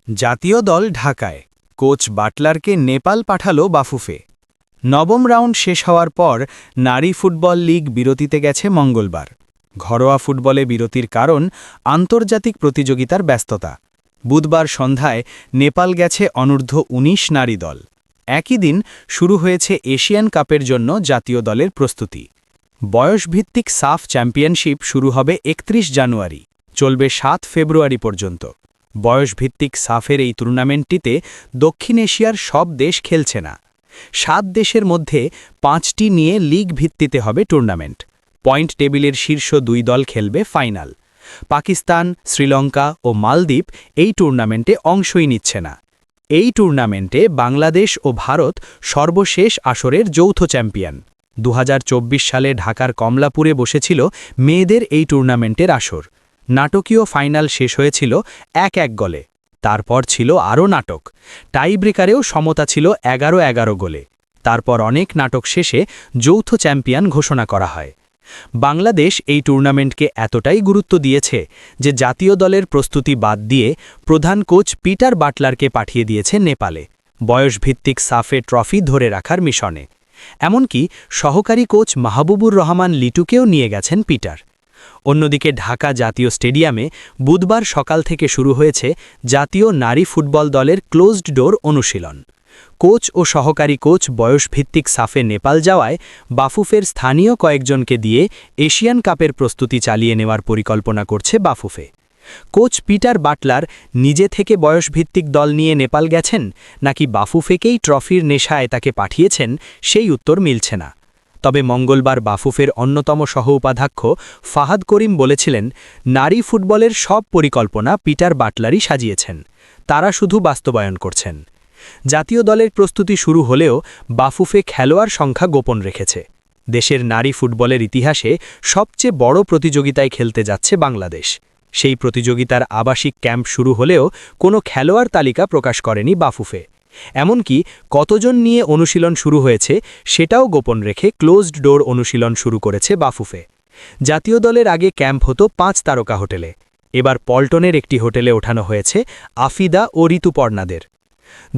জাতীয় দল ঢাকায়, কোচ বাটলারকে নেপাল পাঠালো বাফুফে। নবম রাউন্ড শেষ হওয়ার পর নারী ফুটবল লীগ বিরতিতে গেছে মঙ্গলবার। ঘরোয়া ফুটবলে বিরতির কারণ আন্তর্জাতিক প্রতিযোগিতার ব্যস্ততা। বুধবার সন্ধ্যায় নেপাল গেছে অনূর্ধ্ব-19 নারী দল। একই দিন শুরু হয়েছে এশিয়ান কাপের জন্য জাতীয় দলের প্রস্তুতি। বয়সভিত্তিক সাফ চ্যাম্পিয়নশিপ শুরু হবে 31 জানুয়ারি, চলবে 7 ফেব্রুয়ারি পর্যন্ত। বয়সভিত্তিক সাফের এই টুর্নামেন্টটিতে দক্ষিণ এশিয়ার সব দেশ খেলছে না। 7 দেশের মধ্যে 5টি নিয়ে লিগ ভিত্তিতে হবে টুর্নামেন্ট। পয়েন্ট টেবিলের শীর্ষ 2 দল খেলবে ফাইনাল। পাকিস্তান, শ্রীলঙ্কা ও মালদ্বীপ এই টুর্নামেন্টে অংশই নিচ্ছে না। এই টুর্নামেন্টে বাংলাদেশ ও ভারত সর্বশেষ আসরের যৌথ চ্যাম্পিয়ন। 2024 সালে ঢাকার কমলাপুরে বসেছিল মেয়েদের এই টুর্নামেন্টের আসর। নাটকীয় ফাইনাল শেষ হয়েছিল 1-1 গোলে। তারপর ছিল আরও নাটক। টাই ব্রেকারেও সমতা ছিল 11-11 গোলে। তারপর অনেক নাটক শেষে যৌথ চ্যাম্পিয়ন ঘোষণা করা হয়। বাংলাদেশ এই টুর্নামেন্টকে এতটাই গুরুত্ব দিয়েছে যে জাতীয় দলের প্রস্তুতি বাদ দিয়ে প্রধান কোচ পিটার বাটলারকে পাঠিয়ে দিয়েছে নেপালে, বয়সভিত্তিক সাফে ট্রফি ধরে রাখার মিশনে। এমনকি সহকারী কোচ মাহবুবুর রহমান লিটুকেও নিয়ে গেছেন পিটার। অন্যদিকে ঢাকা জাতীয় স্টেডিয়ামে বুধবার সকাল থেকে শুরু হয়েছে জাতীয় নারী ফুটবল দলের ক্লোজড ডোর অনুশীলন। কোচ ও সহকারী কোচ বয়সভিত্তিক সাফে নেপাল যাওয়ায় বাফুফের স্থানীয় কয়েকজনকে দিয়ে এশিয়ান কাপের প্রস্তুতি চালিয়ে নেওয়ার পরিকল্পনা করছে বাফুফে। কোচ পিটার বাটলার নিজে থেকে বয়সভিত্তিক দল নিয়ে নেপাল গেছেন নাকি বাফুফেকেই ট্রফির নেশায় তাকে পাঠিয়েছেন, সেই উত্তর মিলছে না। তবে মঙ্গলবার বাফুফের অন্যতম সহ-উপাধ্যক্ষ ফাহাদ করিম বলেছিলেন, নারী ফুটবলের সব পরিকল্পনা পিটার বাটলারই সাজিয়েছেন, তারা শুধু বাস্তবায়ন করছেন। জাতীয় দলের প্রস্তুতি শুরু হলেও বাফুফে খেলোয়াড় সংখ্যা গোপন রেখেছে। দেশের নারী ফুটবলের ইতিহাসে সবচেয়ে বড় প্রতিযোগিতায় খেলতে যাচ্ছে বাংলাদেশ। সেই প্রতিযোগিতার আবাসিক ক্যাম্প শুরু হলেও কোনো খেলোয়াড় তালিকা প্রকাশ করেনি বাফুফে। এমনকি কতজন নিয়ে অনুশীলন শুরু হয়েছে সেটাও গোপন রেখে ক্লোজড ডোর অনুশীলন শুরু করেছে বাফুফে। জাতীয় দলের আগে ক্যাম্প হতো 5 তারকা হোটেলে, এবার পল্টনের একটি হোটেলে ওঠানো হয়েছে আফিদা ও ঋতুপর্ণাদের।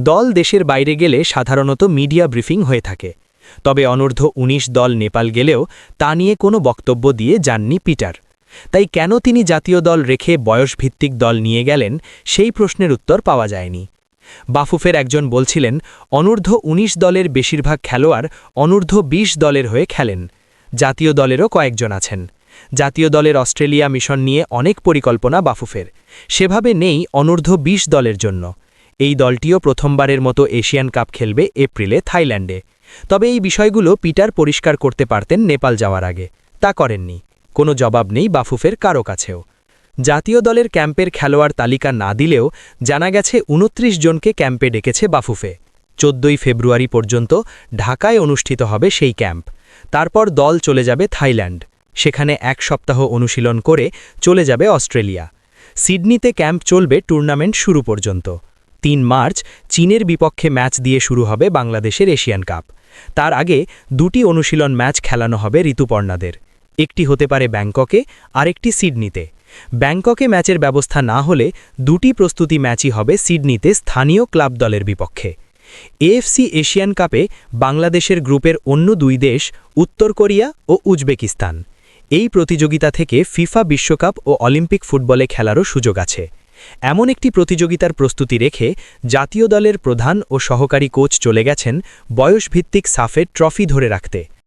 দল দেশের বাইরে গেলে সাধারণত মিডিয়া ব্রিফিং হয়ে থাকে। তবে অনূর্ধ্ব-19 দল নেপাল গেলেও তা নিয়ে কোনো বক্তব্য দিয়ে যাননি পিটার। তাই কেন তিনি জাতীয় দল রেখে বয়সভিত্তিক দল নিয়ে গেলেন, সেই প্রশ্নের উত্তর পাওয়া যায়নি। বাফুফের একজন বলছিলেন, অনূর্ধ্ব-19 দলের বেশিরভাগ খেলোয়াড় অনূর্ধ্ব-20 দলের হয়ে খেলেন। জাতীয় দলেরও কয়েকজন আছেন। জাতীয় দলের অস্ট্রেলিয়া মিশন নিয়ে অনেক পরিকল্পনা বাফুফের, সেভাবে নেই অনূর্ধ্ব-20 দলের জন্য। এই দলটিও প্রথমবারের মতো এশিয়ান কাপ খেলবে এপ্রিলে থাইল্যান্ডে। তবে এই বিষয়গুলো পিটার পরিষ্কার করতে পারতেন নেপাল যাওয়ার আগে, তা করেননি। কোনো জবাব নেই বাফুফের কারো কাছেও। জাতীয় দলের ক্যাম্পের খেলোয়াড় তালিকা না দিলেও জানা গেছে 29 জনকে ক্যাম্পে ডেকেছে বাফুফে। 14 ফেব্রুয়ারি পর্যন্ত ঢাকায় অনুষ্ঠিত হবে সেই ক্যাম্প। তারপর দল চলে যাবে থাইল্যান্ড, সেখানে 1 সপ্তাহ অনুশীলন করে চলে যাবে অস্ট্রেলিয়া। সিডনিতে ক্যাম্প চলবে টুর্নামেন্ট শুরু পর্যন্ত। 3 মার্চ চীনের বিপক্ষে ম্যাচ দিয়ে শুরু হবে বাংলাদেশের এশিয়ান কাপ। তার আগে 2টি অনুশীলন ম্যাচ খেলানো হবে ঋতুপর্ণাদের। একটি হতে পারে ব্যাংককে, আরেকটি সিডনিতে। ব্যাংককে ম্যাচের ব্যবস্থা না হলে 2টি প্রস্তুতি ম্যাচই হবে সিডনিতে স্থানীয় ক্লাব দলের বিপক্ষে। এএফসি এশিয়ান কাপে বাংলাদেশের গ্রুপের অন্য 2 দেশ উত্তর কোরিয়া ও উজবেকিস্তান। এই প্রতিযোগিতা থেকে ফিফা বিশ্বকাপ ও অলিম্পিক ফুটবলে খেলারও সুযোগ আছে। এমন একটি প্রতিযোগিতার প্রস্তুতি রেখে জাতীয় দলের প্রধান ও সহকারী কোচ চলে গেছেন বয়সভিত্তিক সাফের ট্রফি ধরে রাখতে।